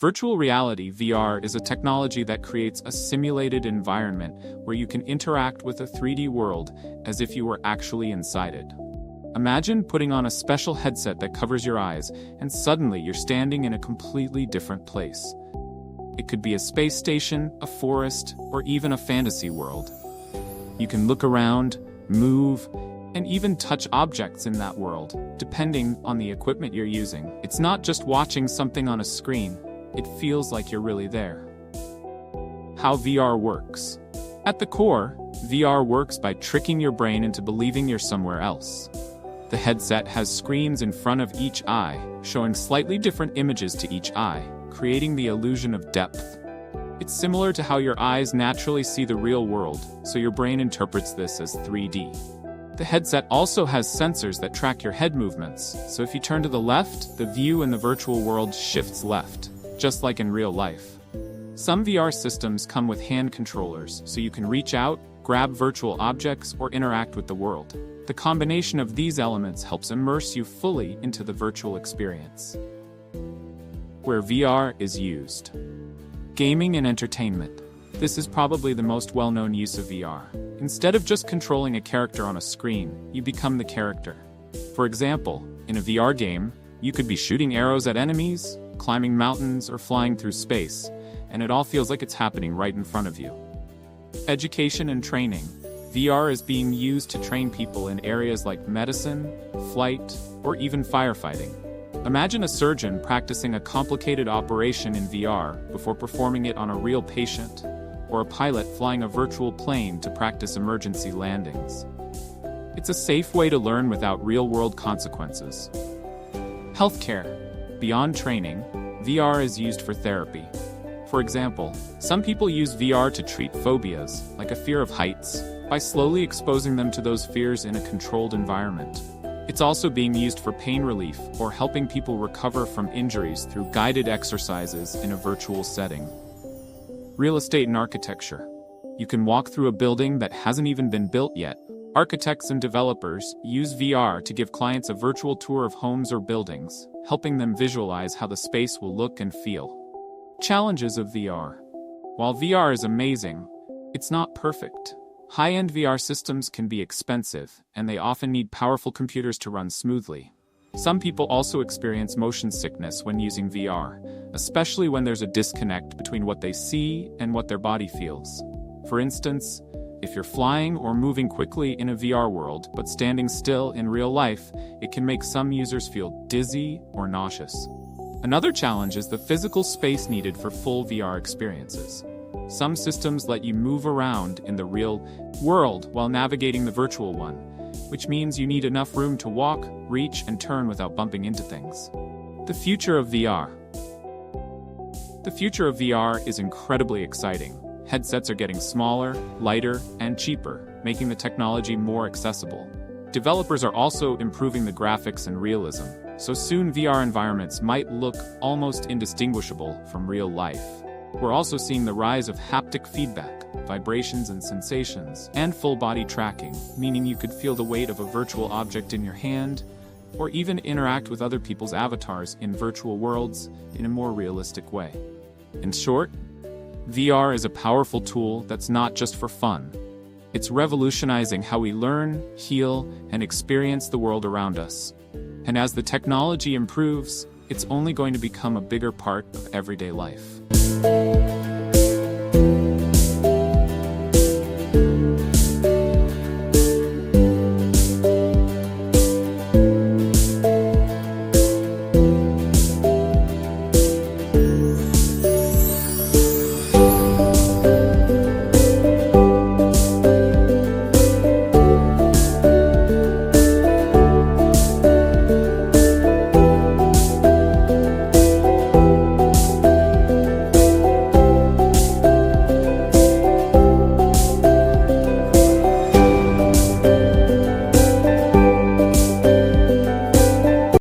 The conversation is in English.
Virtual reality (VR) is a technology that creates a simulated environment where you can interact with a 3D world as if you were actually inside it. Imagine putting on a special headset that covers your eyes, and suddenly you're standing in a completely different place. It could be a space station, a forest, or even a fantasy world. You can look around, move, and even touch objects in that world, depending on the equipment you're using. It's not just watching something on a screen, it feels like you're really there. How VR works. At the core, VR works by tricking your brain into believing you're somewhere else. The headset has screens in front of each eye, showing slightly different images to each eye, creating the illusion of depth. It's similar to how your eyes naturally see the real world, so your brain interprets this as 3D. The headset also has sensors that track your head movements, so if you turn to the left, the view in the virtual world shifts left, just like in real life. Some VR systems come with hand controllers, so you can reach out, grab virtual objects, or interact with the world. The combination of these elements helps immerse you fully into the virtual experience. Where VR is used. Gaming and entertainment. This is probably the most well-known use of VR. Instead of just controlling a character on a screen, you become the character. For example, in a VR game, you could be shooting arrows at enemies, climbing mountains, or flying through space, and it all feels like it's happening right in front of you. Education and training. VR is being used to train people in areas like medicine, flight, or even firefighting. Imagine a surgeon practicing a complicated operation in VR before performing it on a real patient, or a pilot flying a virtual plane to practice emergency landings. It's a safe way to learn without real-world consequences. Healthcare. Beyond training, VR is used for therapy. For example, some people use VR to treat phobias, like a fear of heights, by slowly exposing them to those fears in a controlled environment. It's also being used for pain relief or helping people recover from injuries through guided exercises in a virtual setting. Real estate and architecture. You can walk through a building that hasn't even been built yet. Architects and developers use VR to give clients a virtual tour of homes or buildings, helping them visualize how the space will look and feel. Challenges of VR. While VR is amazing, it's not perfect. High-end VR systems can be expensive, and they often need powerful computers to run smoothly. Some people also experience motion sickness when using VR, especially when there's a disconnect between what they see and what their body feels. For instance, if you're flying or moving quickly in a VR world but standing still in real life, it can make some users feel dizzy or nauseous. Another challenge is the physical space needed for full VR experiences. Some systems let you move around in the real world while navigating the virtual one, which means you need enough room to walk, reach, and turn without bumping into things. The future of VR. The future of VR is incredibly exciting. Headsets are getting smaller, lighter, and cheaper, making the technology more accessible. Developers are also improving the graphics and realism, so soon VR environments might look almost indistinguishable from real life. We're also seeing the rise of haptic feedback, vibrations and sensations, and full-body tracking, meaning you could feel the weight of a virtual object in your hand, or even interact with other people's avatars in virtual worlds in a more realistic way. In short, VR is a powerful tool that's not just for fun. It's revolutionizing how we learn, heal, and experience the world around us. And as the technology improves, it's only going to become a bigger part of everyday life.